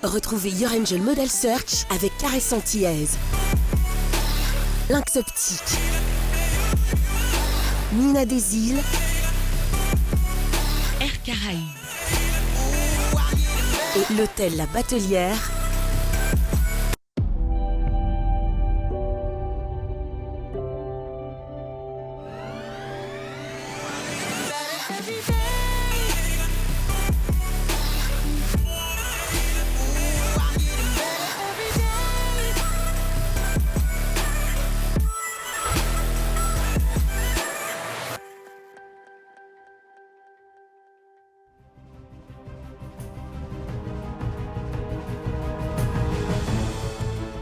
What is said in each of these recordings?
Retrouvez Your Angel Model Search avec Caresse Antillaise, Lynx Optique, Nina des Îles, Air Caraïbes et l'hôtel La Batelière.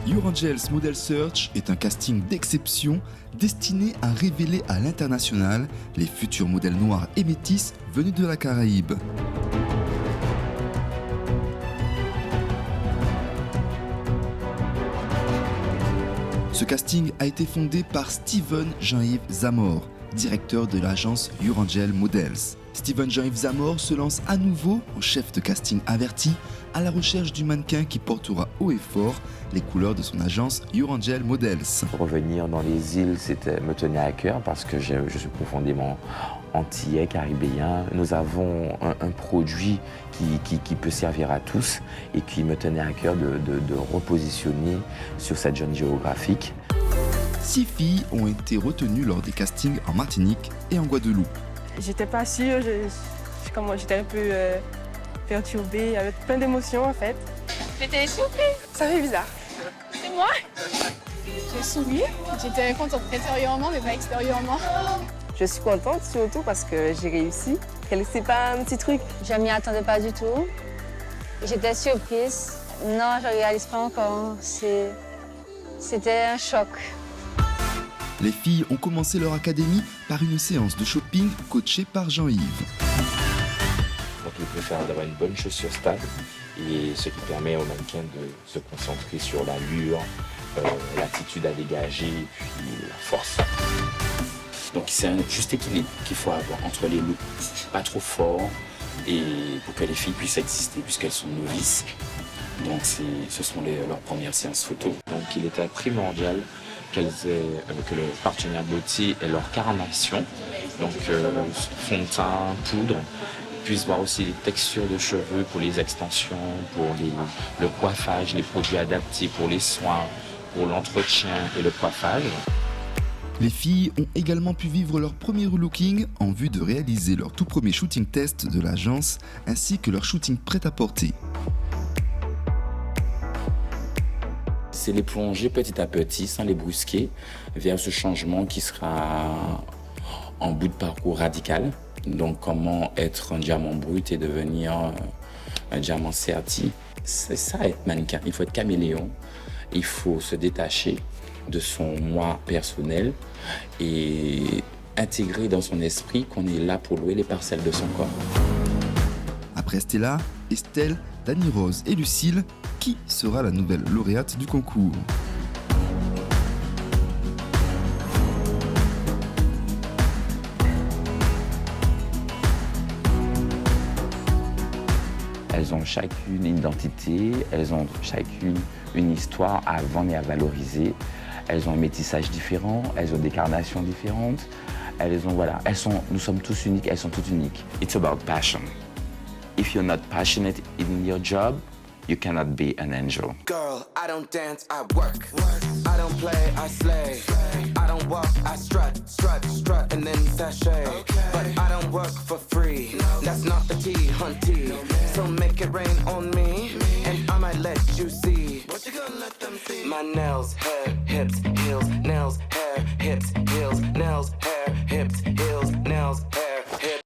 Your Angels Model Search est un casting d'exception destiné à révéler à l'international les futurs modèles noirs et métis venus de la Caraïbe. Ce casting a été fondé par Steven Jean-Yves Zamor, directeur de l'agence Your Angel Models. Steven Jean-Yves Zamor se lance à nouveau en chef de casting averti à la recherche du mannequin qui portera haut et fort les couleurs de son agence Your Angel Models. Revenir dans les îles, me tenait à cœur parce que je suis profondément antillais, caribéen. Nous avons un produit qui peut servir à tous et qui me tenait à cœur de repositionner sur cette zone géographique. 6 filles ont été retenues lors des castings en Martinique et en Guadeloupe. J'étais pas sûre, j'étais un peu perturbée, avec plein d'émotions en fait. J'étais surprise. Ça fait bizarre. C'est moi. J'ai souri. J'étais contente intérieurement, mais pas extérieurement. Je suis contente surtout parce que j'ai réussi. C'est pas un petit truc. Je m'y attendais pas du tout. J'étais surprise. Non, je ne réalise pas encore. C'était un choc. Les filles ont commencé leur académie par une séance de shopping coachée par Jean-Yves. Donc il préfère d'avoir une bonne chaussure stable et ce qui permet au mannequin de se concentrer sur l'allure, l'attitude à dégager et puis la force. Donc c'est un juste équilibre qu'il faut avoir entre les looks pas trop forts et pour que les filles puissent exister puisqu'elles sont novices. Donc ce sont leurs premières séances photo. Donc il était primordial que le partenaire beauté ait leur carnation, donc fond de teint, poudre, puisse voir aussi les textures de cheveux pour les extensions, pour le coiffage, les produits adaptés pour les soins, pour l'entretien et le coiffage. Les filles ont également pu vivre leur premier relooking en vue de réaliser leur tout premier shooting test de l'agence ainsi que leur shooting prêt-à-porter. C'est les plonger petit à petit, sans les brusquer, vers ce changement qui sera en bout de parcours radical. Donc comment être un diamant brut et devenir un diamant serti. C'est ça être mannequin, il faut être caméléon, il faut se détacher de son moi personnel et intégrer dans son esprit qu'on est là pour louer les parcelles de son corps. Après Stella, Estelle, Dani Rose et Lucille, qui sera la nouvelle lauréate du concours? Elles ont chacune une identité, elles ont chacune une histoire à vendre et à valoriser. Elles ont un métissage différent, elles ont des carnations différentes. Nous sommes tous uniques, elles sont toutes uniques. It's about passion. If you're not passionate in your job, you cannot be an angel. Girl, I don't dance, I work. I don't play, I slay. I don't walk, I strut, and then sashay. But I don't work for free. That's not the tea, hunty. So make it rain on me, and I might let you see. What you gonna let them see? My nails, hair, hips, heels, nails, hair, hips, heels, nails, hair, hips, heels, nails, hair, hips.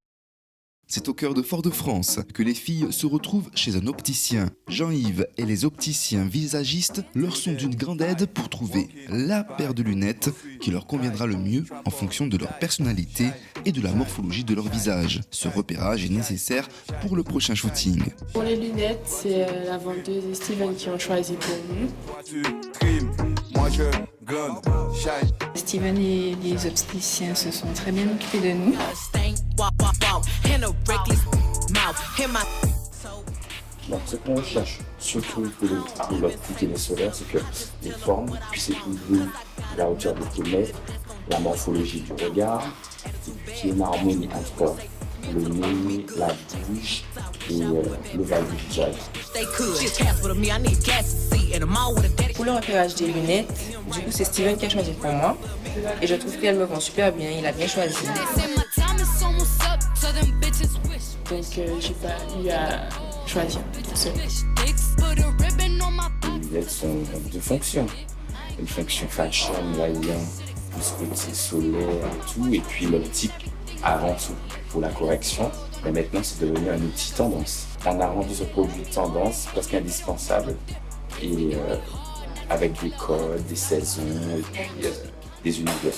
C'est au cœur de Fort-de-France que les filles se retrouvent chez un opticien. Jean-Yves et les opticiens visagistes leur sont d'une grande aide pour trouver la paire de lunettes qui leur conviendra le mieux en fonction de leur personnalité et de la morphologie de leur visage. Ce repérage est nécessaire pour le prochain shooting. Pour les lunettes, c'est la vendeuse et Steven qui ont choisi pour nous. Steven et les obstétriciens se sont très bien occupés de nous. Donc, ce qu'on cherche surtout pour l'optique et les solaires, c'est que les formes puissent épouser la hauteur de kilomètres, la morphologie du regard, qu'il y ait une harmonie entre le nez, la bouche et l'ovale du visage. Pour le repérage des lunettes, du coup c'est Steven qui a choisi pour moi et je trouve qu'elles me vont super bien, il a bien choisi. Donc j'ai pas eu à choisir tout seul. Les lunettes sont de fonction. Une fonction fashion, voyant, plus côté solaire et tout, et puis l'optique avant tout pour la correction. Mais maintenant c'est devenu un outil tendance. On a rendu ce produit tendance presque indispensable et avec des codes, des saisons et puis des univers.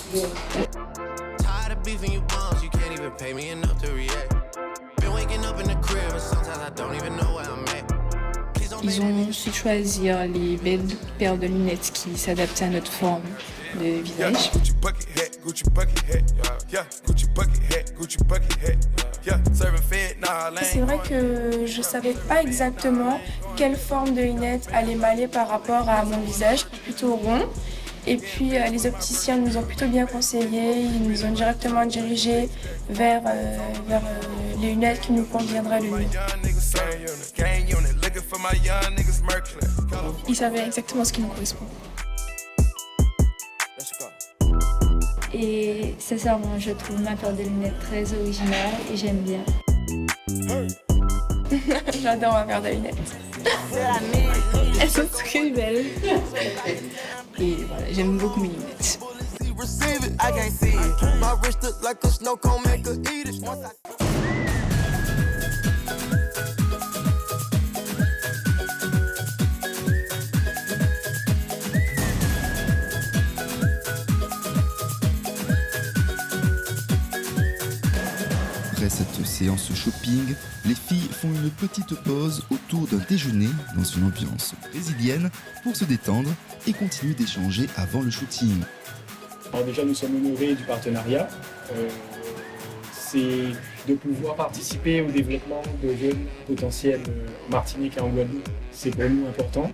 Ils ont su choisir les belles paires de lunettes qui s'adaptent à notre forme de visage. C'est vrai que je savais pas exactement quelle forme de lunettes allait m'aller par rapport à mon visage, plutôt rond. Et puis les opticiens nous ont plutôt bien conseillé, ils nous ont directement dirigés vers les lunettes qui nous conviendraient le mieux. Ils savaient exactement ce qui nous correspond. Et sincèrement, je trouve ma paire de lunettes très originale et j'aime bien. J'adore ma paire de lunettes. Elles sont très belles. Et voilà, j'aime beaucoup mes lunettes. Après cette séance shopping, les filles font une petite pause autour d'un déjeuner dans une ambiance brésilienne pour se détendre et continuer d'échanger avant le shooting. Alors déjà, nous sommes honorés du partenariat. C'est de pouvoir participer au développement de jeunes potentiels en Martinique et en Guadeloupe. C'est pour nous important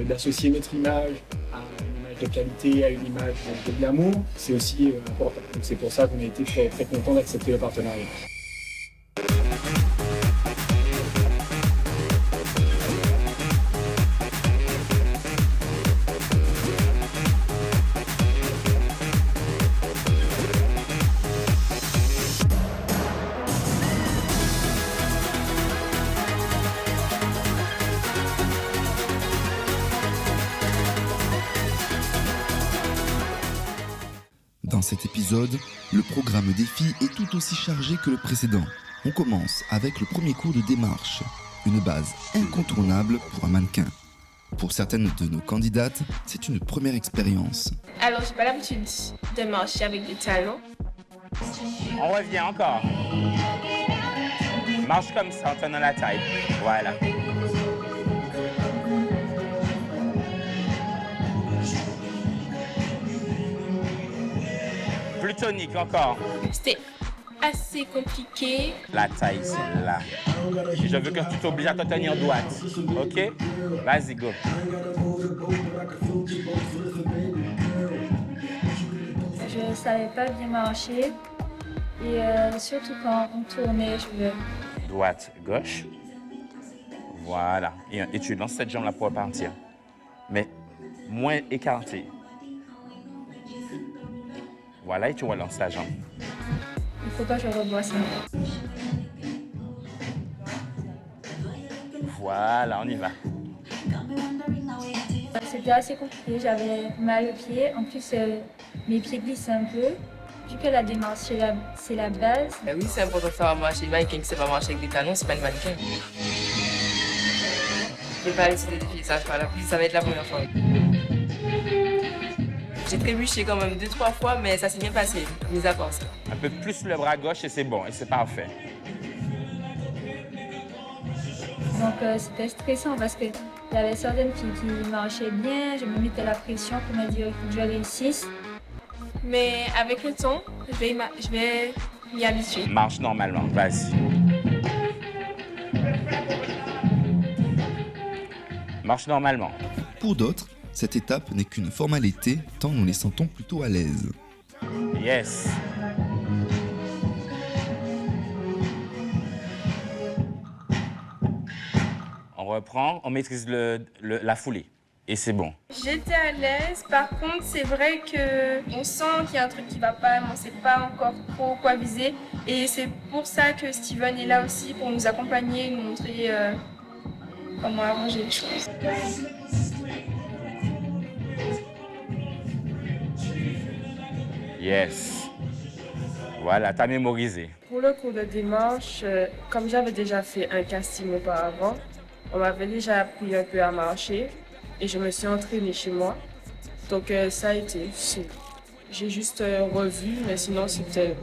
d'associer notre image à une image de qualité, à une image de glamour. C'est aussi important. Donc c'est pour ça qu'on a été très, très contents d'accepter le partenariat. Dans cet épisode, le programme des filles est tout aussi chargé que le précédent. On commence avec le premier cours de démarche, une base incontournable pour un mannequin. Pour certaines de nos candidates, c'est une première expérience. Alors, j'ai pas l'habitude de marcher avec des talons. On revient encore. Marche comme ça en tenant la taille. Voilà. Plus tonique encore. C'était assez compliqué. La taille, c'est là. Et je veux que tu t'obliges à te tenir droite. Ok? Vas-y, go. Je savais pas bien marcher et surtout quand on tournait, Droite, gauche. Voilà. Et tu lances cette jambe-là pour repartir. Mais moins écartée. Voilà, et tu relances la jambe. Il faut pas que je revoie ça. Voilà, on y va. C'était assez compliqué, j'avais mal aux pieds. En plus, mes pieds glissaient un peu. Vu que la démarche, c'est la base. Ben oui, c'est important de savoir marcher. Le mannequin qui sait pas marcher avec des talons, c'est pas une mannequin. J'ai pas essayé de défiler ça, ça va être la première fois. J'ai trébuché quand même 2-3 fois, mais ça s'est bien passé, mis à part ça. Un peu plus le bras gauche et c'est bon, et c'est parfait. Donc c'était stressant parce qu'il y avait certaines filles qui marchaient bien, je me mettais la pression pour me dire que je réussisse. Mais avec le temps, je vais m'y habituer. Marche normalement, vas-y. marche normalement. Pour d'autres, cette étape n'est qu'une formalité tant nous les sentons plutôt à l'aise. Yes. On reprend, on maîtrise la foulée et c'est bon. J'étais à l'aise, par contre c'est vrai qu'on sent qu'il y a un truc qui va pas, mais on sait pas encore trop quoi viser. Et c'est pour ça que Steven est là aussi, pour nous accompagner, nous montrer comment arranger les choses. Yes. Voilà, t'as mémorisé. Pour le cours de démarche, comme j'avais déjà fait un casting auparavant, on m'avait déjà appris un peu à marcher et je me suis entraînée chez moi. Donc ça a été, j'ai juste revu, mais sinon c'était...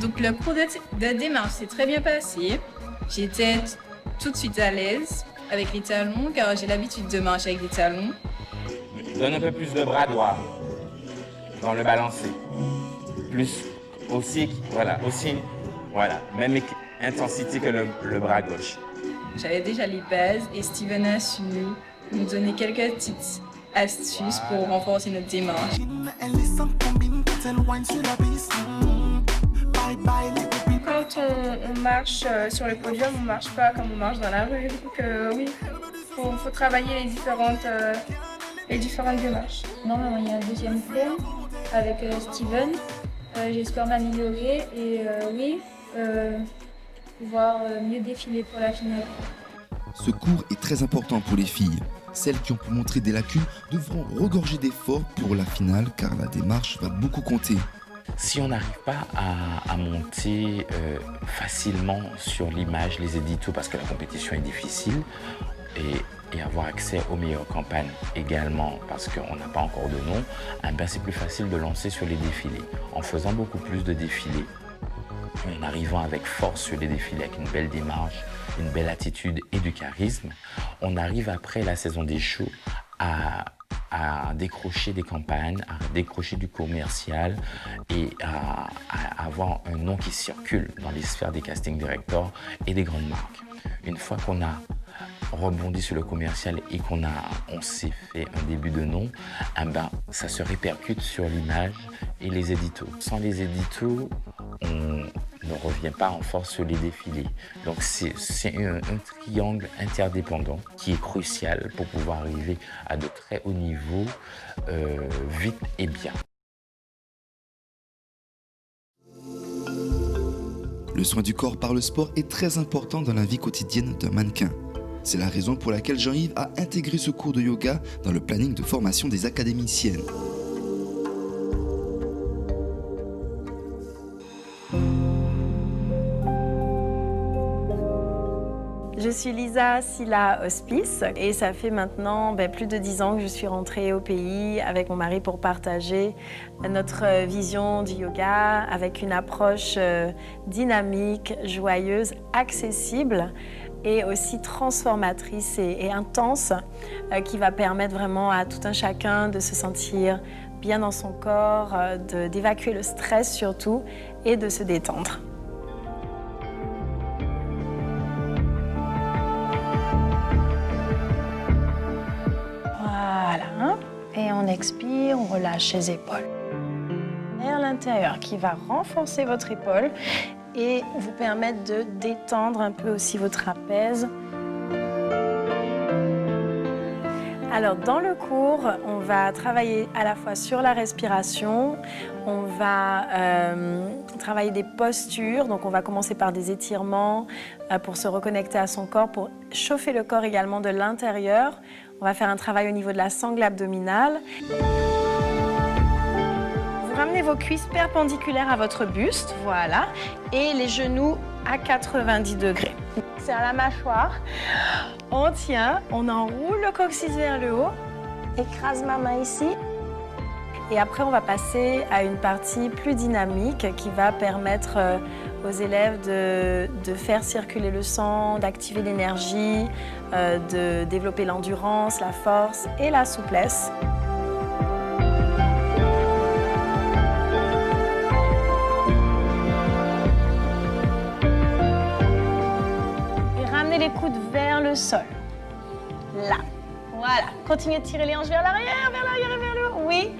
Donc le cours de démarche s'est très bien passé. J'étais tout de suite à l'aise avec les talons car j'ai l'habitude de marcher avec des talons. Donne un peu plus de bras droit dans le balancé. Plus aussi, voilà, même intensité que le bras gauche. J'avais déjà les bases et Steven a su nous donner quelques petites astuces pour renforcer notre démarche. Quand on marche sur le podium, on ne marche pas comme on marche dans la rue. Donc oui, faut travailler les différentes démarches. Normalement, il y a un deuxième cours avec Steven. J'espère m'améliorer et pouvoir mieux défiler pour la finale. Ce cours est très important pour les filles. Celles qui ont pu montrer des lacunes devront regorger d'efforts pour la finale car la démarche va beaucoup compter. Si on n'arrive pas à monter facilement sur l'image, les éditos, parce que la compétition est difficile, et avoir accès aux meilleures campagnes également, parce qu'on n'a pas encore de nom, c'est plus facile de lancer sur les défilés. En faisant beaucoup plus de défilés, en arrivant avec force sur les défilés, avec une belle démarche, une belle attitude et du charisme, on arrive après la saison des shows à décrocher des campagnes, à décrocher du commercial et à avoir un nom qui circule dans les sphères des casting directors et des grandes marques. Une fois qu'on a rebondi sur le commercial et qu'on s'est fait un début de nom, ça se répercute sur l'image et les éditos. Sans les éditos, on ne revient pas en force sur les défilés. Donc c'est un triangle interdépendant qui est crucial pour pouvoir arriver à de très hauts niveaux vite et bien. Le soin du corps par le sport est très important dans la vie quotidienne d'un mannequin. C'est la raison pour laquelle Jean-Yves a intégré ce cours de yoga dans le planning de formation des académiciennes. Je suis Lisa Silla Hospice et ça fait maintenant plus de 10 ans que je suis rentrée au pays avec mon mari pour partager notre vision du yoga avec une approche dynamique, joyeuse, accessible et aussi transformatrice et intense qui va permettre vraiment à tout un chacun de se sentir bien dans son corps, d'évacuer le stress surtout et de se détendre. Voilà, et on expire, on relâche les épaules. Vers l'intérieur qui va renforcer votre épaule et vous permettre de détendre un peu aussi votre trapèze. Alors, dans le cours, on va travailler à la fois sur la respiration, on va travailler des postures, donc on va commencer par des étirements pour se reconnecter à son corps, pour chauffer le corps également de l'intérieur. On va faire un travail au niveau de la sangle abdominale. Vous ramenez vos cuisses perpendiculaires à votre buste, voilà, et les genoux à 90 degrés. C'est à la mâchoire, on tient, on enroule le coccyx vers le haut, écrase ma main ici. Et après, on va passer à une partie plus dynamique qui va permettre aux élèves de faire circuler le sang, d'activer l'énergie, de développer l'endurance, la force et la souplesse. le sol. Là. Voilà. Continuez de tirer les hanches vers l'arrière et vers le haut. Oui.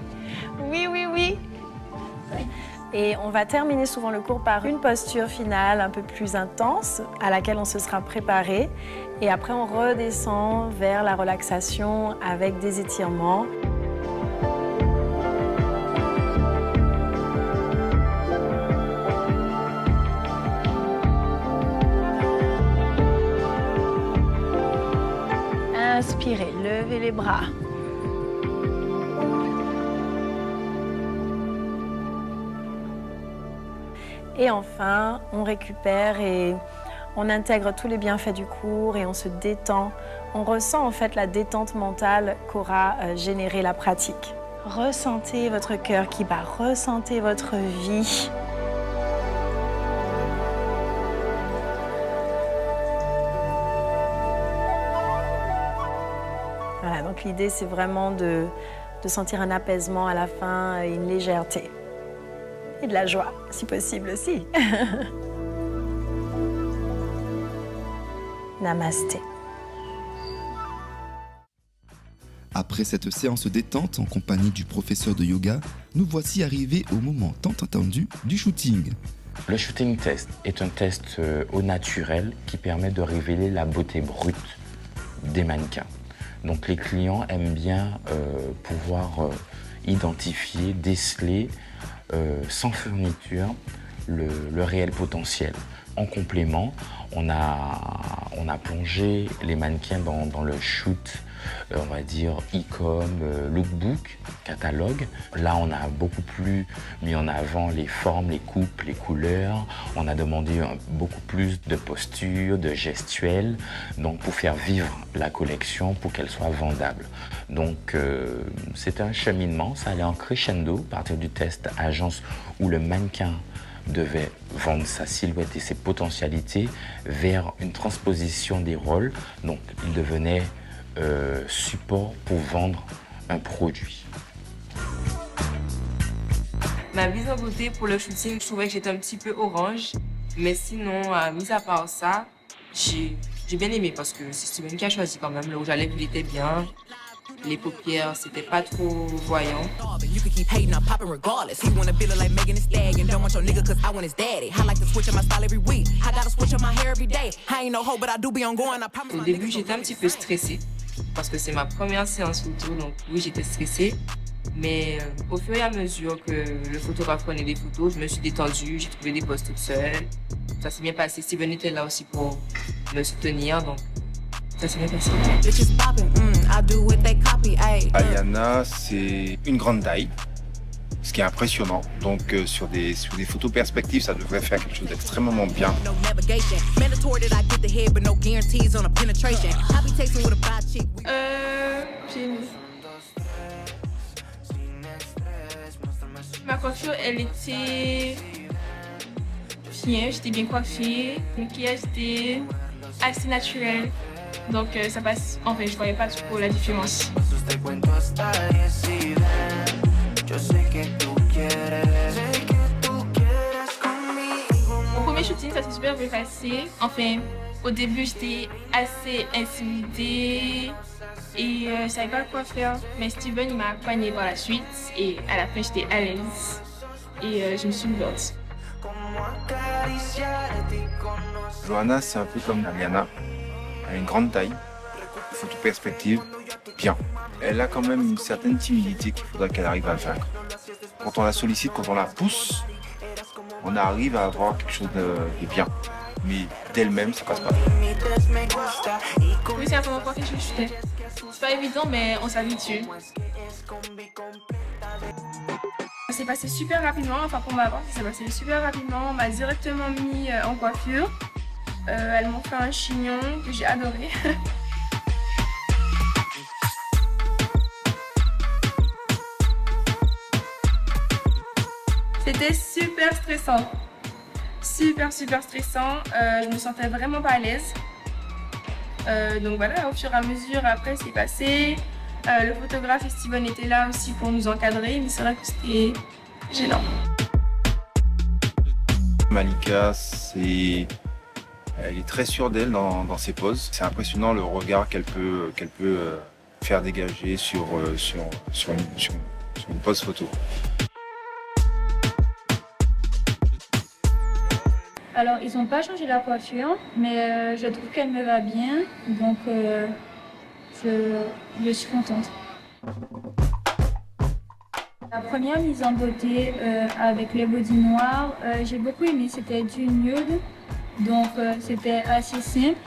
Oui, oui, oui. Et on va terminer souvent le cours par une posture finale un peu plus intense à laquelle on se sera préparé. Et après, on redescend vers la relaxation avec des étirements. Inspirez, levez les bras. Et enfin, on récupère et on intègre tous les bienfaits du cours et on se détend. On ressent en fait la détente mentale qu'aura généré la pratique. Ressentez votre cœur qui bat, ressentez votre vie. Voilà, donc l'idée c'est vraiment de sentir un apaisement à la fin et une légèreté. Et de la joie, si possible aussi. Namasté. Après cette séance détente en compagnie du professeur de yoga, nous voici arrivés au moment tant attendu du shooting. Le shooting test est un test au naturel qui permet de révéler la beauté brute des mannequins. Donc les clients aiment bien pouvoir identifier, déceler sans fourniture le réel potentiel. En complément, on a plongé les mannequins dans le shoot, on va dire e-com, lookbook, catalogue. Là, on a beaucoup plus mis en avant les formes, les coupes, les couleurs. On a demandé beaucoup plus de posture, de gestuelle, donc pour faire vivre la collection, pour qu'elle soit vendable. Donc, c'était un cheminement, ça allait en crescendo, à partir du test agence où le mannequin devait vendre sa silhouette et ses potentialités vers une transposition des rôles. Donc, il devenait support pour vendre un produit. Ma mise en beauté pour le shooting, je trouvais que j'étais un petit peu orange. Mais sinon, mis à part ça, j'ai bien aimé parce que c'est Steven qui a choisi quand même. Là où j'allais, il était bien. Les paupières, c'était pas trop voyant. Au début, j'étais un petit peu stressée parce que c'est ma première séance photo, donc oui, j'étais stressée. Mais au fur et à mesure que le photographe prenait des photos, je me suis détendue, j'ai trouvé des poses toute seule. Ça s'est bien passé. Steven était là aussi pour me soutenir, donc ça s'est bien passé. Ayana, c'est une grande taille, ce qui est impressionnant. Donc sur des photos perspectives, ça devrait faire quelque chose d'extrêmement bien. Ma coiffure, elle était bien, j'étais bien coiffée. Le maquillage était assez naturel. Donc ça passe, en fait, je voyais pas trop la différence. Mon premier shooting, ça s'est super bien passé. Enfin, au début, j'étais assez intimidée et je savais pas quoi faire. Mais Steven, il m'a accompagnée par la suite et à la fin, j'étais à l'aise et je me suis ouverte. Johanna, c'est un peu comme Ayana. Elle a une grande taille, photo perspective, bien. Elle a quand même une certaine timidité qu'il faudra qu'elle arrive à vaincre. Quand on la sollicite, quand on la pousse, on arrive à avoir quelque chose de bien. Mais d'elle-même, ça passe pas. Oui, c'est la première fois que je chutais. C'est pas évident, mais on s'habitue. Ça s'est passé super rapidement, enfin pour ma part, ça s'est passé super rapidement. On m'a directement mis en coiffure. Elles m'ont fait un chignon que j'ai adoré. C'était super stressant. Super stressant. Je me sentais vraiment pas à l'aise. Donc voilà, au fur et à mesure, après c'est passé. Le photographe et Steven étaient là aussi pour nous encadrer, mais c'est vrai que c'était gênant. Malika, c'est Elle est très sûre d'elle dans ses poses. C'est impressionnant le regard qu'elle peut faire dégager sur une pose photo. Alors, ils n'ont pas changé la coiffure, mais je trouve qu'elle me va bien, donc je suis contente. La première mise en beauté avec les body noirs, j'ai beaucoup aimé, c'était du nude, donc c'était assez simple.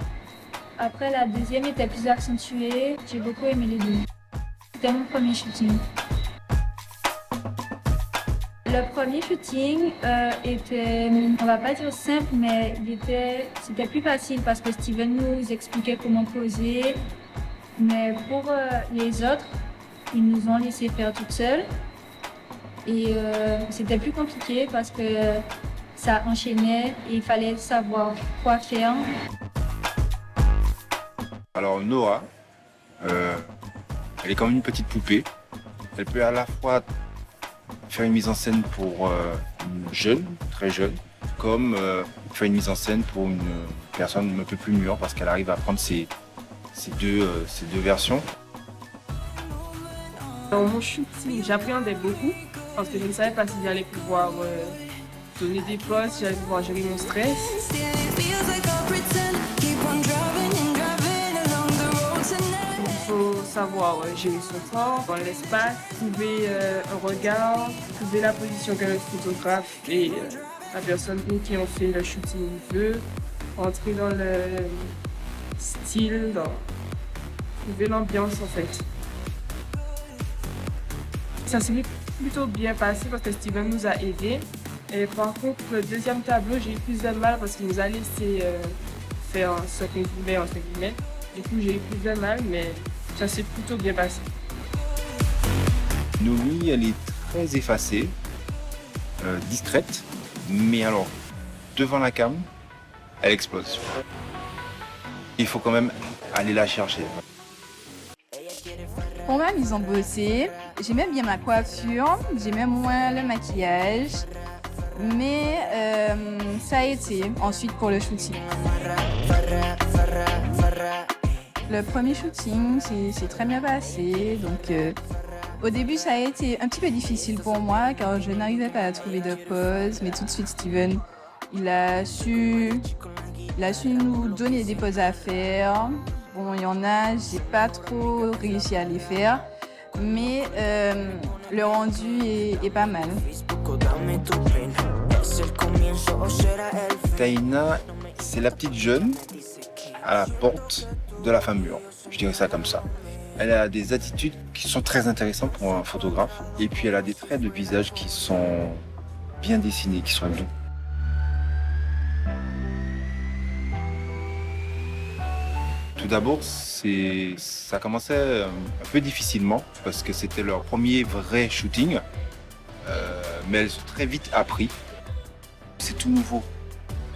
Après, la deuxième était plus accentuée, j'ai beaucoup aimé les deux. C'était mon premier shooting. Le premier shooting était, on va pas dire simple, mais c'était plus facile parce que Steven nous expliquait comment poser. Mais pour les autres, ils nous ont laissé faire toutes seules. Et c'était plus compliqué parce que ça enchaînait et il fallait savoir quoi faire. Alors Noah, elle est comme une petite poupée. Elle peut à la fois faire une mise en scène pour une jeune, très jeune, comme faire une mise en scène pour une personne un peu plus mûre parce qu'elle arrive à prendre ces deux versions. Dans mon shooting, j'appréhendais beaucoup parce que je ne savais pas si j'allais pouvoir donner des poses, si j'allais pouvoir gérer mon stress. Il faut savoir gérer son corps dans l'espace, trouver un regard, trouver la position que le photographe et la personne pour qui on fait le shooting veut, entrer dans le style, trouver l'ambiance en fait. Ça s'est plutôt bien passé parce que Steven nous a aidés. Et par contre, le deuxième tableau, j'ai eu plus de mal parce qu'il nous a laissé faire ce qu'on voulait, entre guillemets. Du coup, j'ai eu plus de mal, mais ça s'est plutôt bien passé. Noémie, elle est très effacée, discrète, mais alors, devant la cam, elle explose. Il faut quand même aller la chercher. Pour ma mise en beauté, j'aimais bien ma coiffure, j'aimais moins le maquillage, mais ça a été ensuite pour le shooting. Le premier shooting c'est très bien passé, donc au début ça a été un petit peu difficile pour moi car je n'arrivais pas à trouver de pose, mais tout de suite Steven il a su nous donner des poses à faire. Bon, il y en a, j'ai pas trop réussi à les faire, mais le rendu est pas mal. Taïna, c'est la petite jeune à la porte de la femme mûre. Je dirais ça comme ça. Elle a des attitudes qui sont très intéressantes pour un photographe. Et puis elle a des traits de visage qui sont bien dessinés, qui sont doux. Tout d'abord, ça commençait un peu difficilement parce que c'était leur premier vrai shooting. Mais elles ont très vite appris. C'est tout nouveau.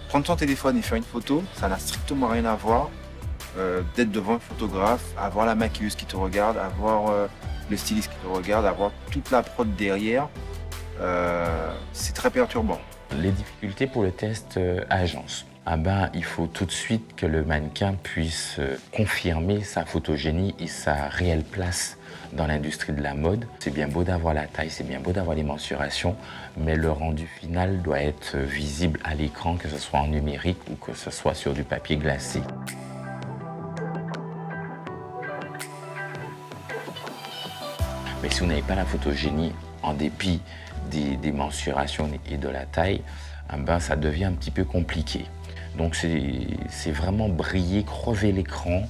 Prendre son téléphone et faire une photo, ça n'a strictement rien à voir d'être devant un photographe, avoir la maquilleuse qui te regarde, avoir le styliste qui te regarde, avoir toute la prod derrière. C'est très perturbant. Les difficultés pour le test agence. Il faut tout de suite que le mannequin puisse confirmer sa photogénie et sa réelle place dans l'industrie de la mode. C'est bien beau d'avoir la taille, c'est bien beau d'avoir les mensurations, mais le rendu final doit être visible à l'écran, que ce soit en numérique ou que ce soit sur du papier glacé. Mais si vous n'avez pas la photogénie, en dépit des mensurations et de la taille, ça devient un petit peu compliqué. Donc c'est vraiment briller, crever l'écran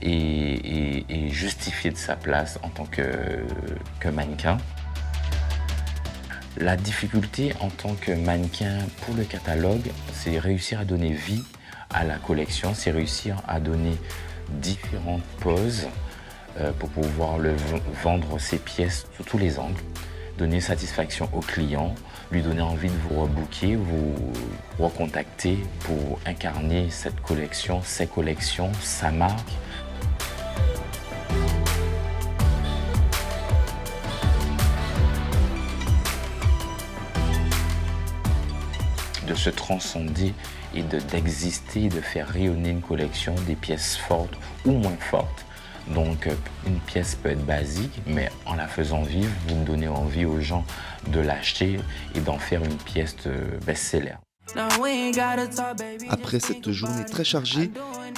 et justifier de sa place en tant que mannequin. La difficulté en tant que mannequin pour le catalogue, c'est réussir à donner vie à la collection, c'est réussir à donner différentes poses pour pouvoir vendre ses pièces sous tous les angles, donner satisfaction au client, lui donner envie de vous rebooker, vous recontacter pour incarner cette collection, ces collections, sa marque. de se transcender et d'exister, de faire rayonner une collection des pièces fortes ou moins fortes. Donc une pièce peut être basique, mais en la faisant vivre, vous me donnez envie aux gens de l'acheter et d'en faire une pièce best-seller. Après cette journée très chargée,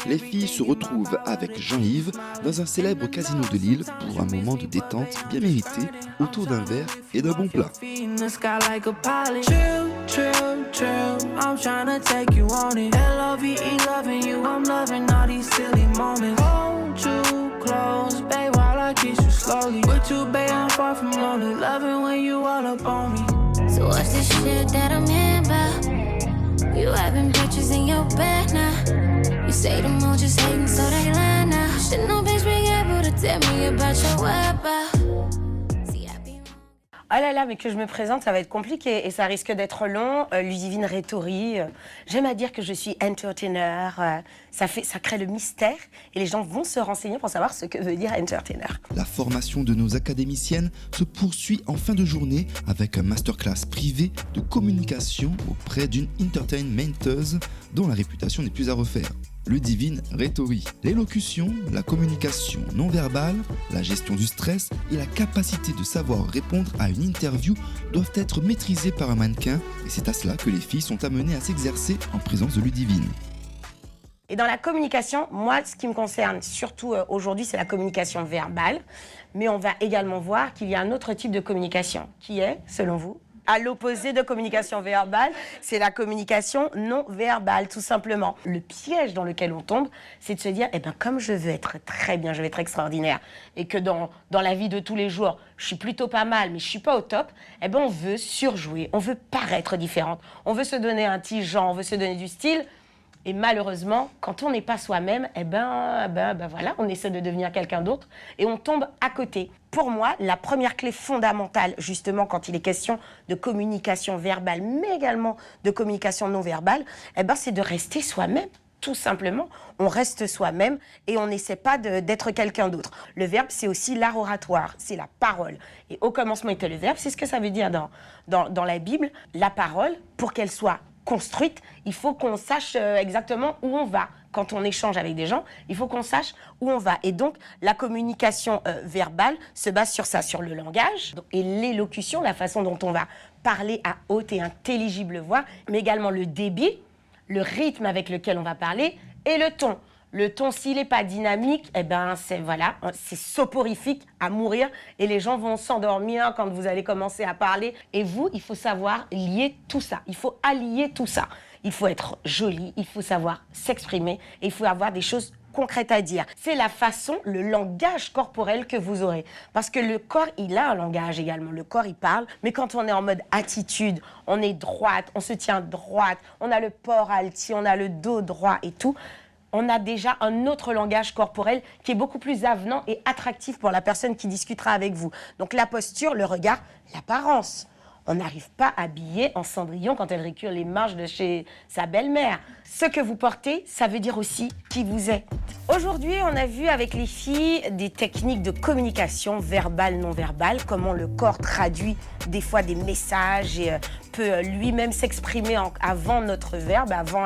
les filles se retrouvent avec Jean-Yves dans un célèbre casino de Lille pour un moment de détente bien mérité autour d'un verre et d'un bon plat. So what's this shit that I'm in about? You having pictures in your bed now. You say them all just hating so they lie now. Should no bitch be able to tell me about your whereabouts. Oh là là, mais que je me présente, ça va être compliqué et ça risque d'être long. Ludivine Rétori, j'aime à dire que je suis entertainer. Ça crée le mystère et les gens vont se renseigner pour savoir ce que veut dire entertainer. La formation de nos académiciennes se poursuit en fin de journée avec un masterclass privé de communication auprès d'une entertainmenteuse dont la réputation n'est plus à refaire. Ludivine Rétori. L'élocution, la communication non verbale, la gestion du stress et la capacité de savoir répondre à une interview doivent être maîtrisées par un mannequin et c'est à cela que les filles sont amenées à s'exercer en présence de Ludivine. Et dans la communication, moi, ce qui me concerne surtout aujourd'hui, c'est la communication verbale. Mais on va également voir qu'il y a un autre type de communication qui est, selon vous, à l'opposé de communication verbale, c'est la communication non verbale, tout simplement. Le piège dans lequel on tombe, c'est de se dire, comme je veux être très bien, je veux être extraordinaire, et que dans la vie de tous les jours, je suis plutôt pas mal, mais je suis pas au top, on veut surjouer, on veut paraître différente, on veut se donner un petit genre, on veut se donner du style. Et malheureusement, quand on n'est pas soi-même, voilà, on essaie de devenir quelqu'un d'autre et on tombe à côté. Pour moi, la première clé fondamentale, justement, quand il est question de communication verbale, mais également de communication non verbale, c'est de rester soi-même. Tout simplement, on reste soi-même et on n'essaie pas d'être quelqu'un d'autre. Le verbe, c'est aussi l'art oratoire, c'est la parole. Et au commencement était le verbe, c'est ce que ça veut dire dans la Bible. La parole, pour qu'elle soit construite, il faut qu'on sache exactement où on va. Quand on échange avec des gens, il faut qu'on sache où on va. Et donc, la communication verbale se base sur ça, sur le langage et l'élocution, la façon dont on va parler à haute et intelligible voix, mais également le débit, le rythme avec lequel on va parler et le ton. Le ton, s'il n'est pas dynamique, c'est soporifique à mourir et les gens vont s'endormir quand vous allez commencer à parler. Et vous, il faut savoir lier tout ça. Il faut allier tout ça. Il faut être joli, il faut savoir s'exprimer et il faut avoir des choses concrètes à dire. C'est la façon, le langage corporel que vous aurez. Parce que le corps, il a un langage également. Le corps, il parle. Mais quand on est en mode attitude, on est droite, on se tient droite, on a le port alti, on a le dos droit et tout, on a déjà un autre langage corporel qui est beaucoup plus avenant et attractif pour la personne qui discutera avec vous. Donc la posture, le regard, l'apparence. On n'arrive pas habillé en Cendrillon quand elle récure les marches de chez sa belle-mère. Ce que vous portez, ça veut dire aussi qui vous êtes. Aujourd'hui, on a vu avec les filles des techniques de communication verbale, non verbale, comment le corps traduit des fois des messages et peut lui-même s'exprimer avant notre verbe, avant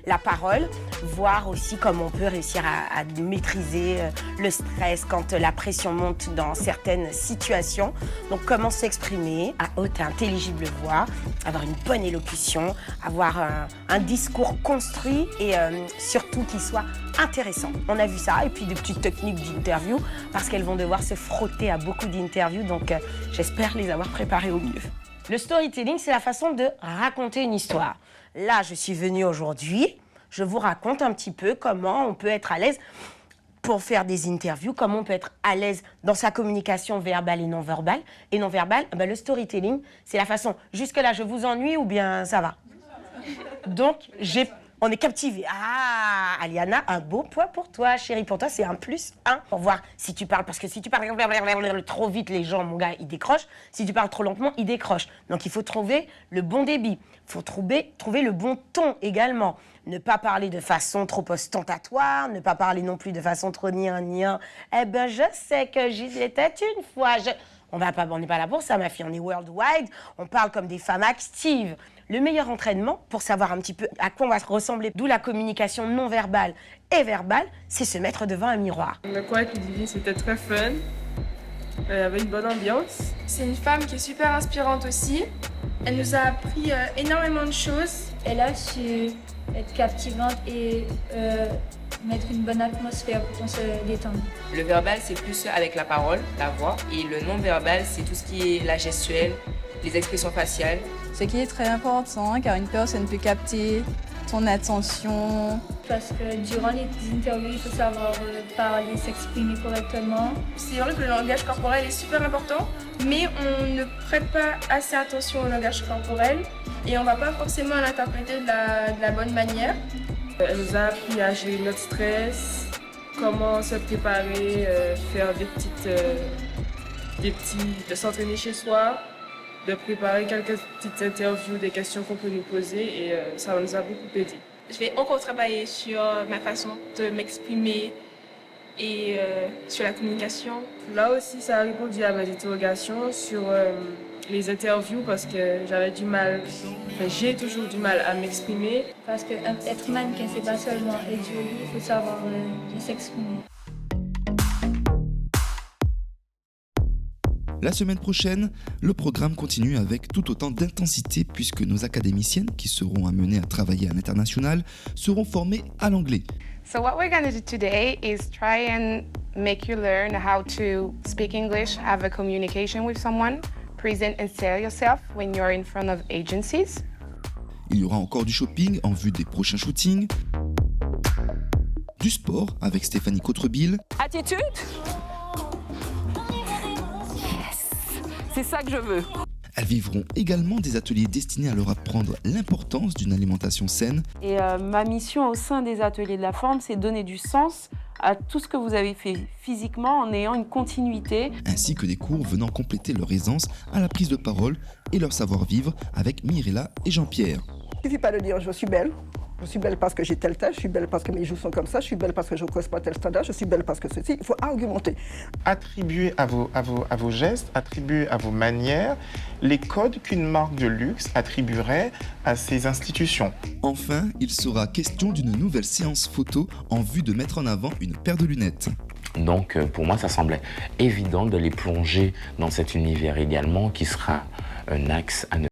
la parole, voir aussi comment on peut réussir à maîtriser le stress quand la pression monte dans certaines situations. Donc comment s'exprimer à haute et intelligible voix, avoir une bonne élocution, avoir un discours construit et surtout qu'il soit intéressant. On a vu ça et puis des petites techniques d'interview parce qu'elles vont devoir se frotter à beaucoup d'interviews, donc j'espère les avoir préparées au mieux. Le storytelling, c'est la façon de raconter une histoire. Là, je suis venue aujourd'hui, je vous raconte un petit peu comment on peut être à l'aise pour faire des interviews, comment on peut être à l'aise dans sa communication verbale et non verbale. Et non verbale, le storytelling, c'est la façon. Jusque-là, je vous ennuie ou bien ça va? Donc, on est captivé. Ah, Aliana, un beau point pour toi, chérie. Pour toi, c'est un +1 pour voir si tu parles. Parce que si tu parles trop vite, les gens, mon gars, ils décrochent. Si tu parles trop lentement, ils décrochent. Donc, il faut trouver le bon débit. Il faut trouver le bon ton également. Ne pas parler de façon trop ostentatoire, ne pas parler non plus de façon trop gnangnan. Je sais que j'y étais une fois. On n'est pas là pour ça, ma fille. On est worldwide. On parle comme des femmes actives. Le meilleur entraînement pour savoir un petit peu à quoi on va ressembler, d'où la communication non verbale et verbale, c'est se mettre devant un miroir. Le cours avec Ludivine, c'était très fun. Il y avait une bonne ambiance. C'est une femme qui est super inspirante aussi. Elle nous a appris énormément de choses. Elle a su être captivante et mettre une bonne atmosphère pour qu'on se détende. Le verbal, c'est plus avec la parole, la voix. Et le non-verbal, c'est tout ce qui est la gestuelle, les expressions faciales. Ce qui est très important, car une personne peut capter ton attention. Parce que durant les interviews, il faut savoir parler, s'exprimer correctement. C'est vrai que le langage corporel est super important, mais on ne prête pas assez attention au langage corporel et on ne va pas forcément l'interpréter de la bonne manière. Elle nous a appris à gérer notre stress, comment se préparer, faire de s'entraîner chez soi, de préparer quelques petites interviews, des questions qu'on peut nous poser et ça nous a beaucoup aidé. Je vais encore travailler sur ma façon de m'exprimer et sur la communication. Là aussi, ça a répondu à mes interrogations sur les interviews parce que j'avais du mal, j'ai toujours du mal à m'exprimer. Parce qu'être mannequin, c'est pas seulement être joli, il faut savoir s'exprimer. La semaine prochaine, le programme continue avec tout autant d'intensité puisque nos académiciennes qui seront amenées à travailler à l'international seront formées à l'anglais. So what we're going to do today is try and make you learn how to speak English, have a communication with someone, present and sell yourself when you're in front of agencies. Il y aura encore du shopping en vue des prochains shootings, du sport avec Stéphanie Cottrebille. Attitude. C'est ça que je veux. Elles vivront également des ateliers destinés à leur apprendre l'importance d'une alimentation saine. Et ma mission au sein des ateliers de la forme, c'est de donner du sens à tout ce que vous avez fait physiquement en ayant une continuité. Ainsi que des cours venant compléter leur aisance à la prise de parole et leur savoir-vivre avec Mirella et Jean-Pierre. Il ne suffit pas de dire « je suis belle ». Je suis belle parce que j'ai telle tâche, je suis belle parce que mes joues sont comme ça, je suis belle parce que je ne cause pas tel standard, je suis belle parce que ceci. Il faut argumenter. Attribuer à vos gestes, attribuer à vos manières les codes qu'une marque de luxe attribuerait à ses institutions. Enfin, il sera question d'une nouvelle séance photo en vue de mettre en avant une paire de lunettes. Donc pour moi, ça semblait évident de les plonger dans cet univers également qui sera un axe à ne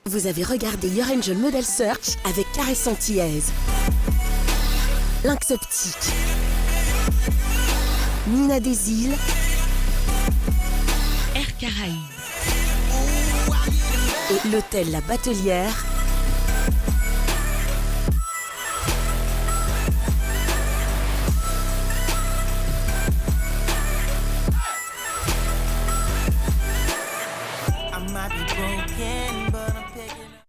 Vous avez regardé Your Angel Model Search avec Caresse Antillaise, Lynx Optique, Nina des Îles, Air Caraïbes et l'hôtel La Batelière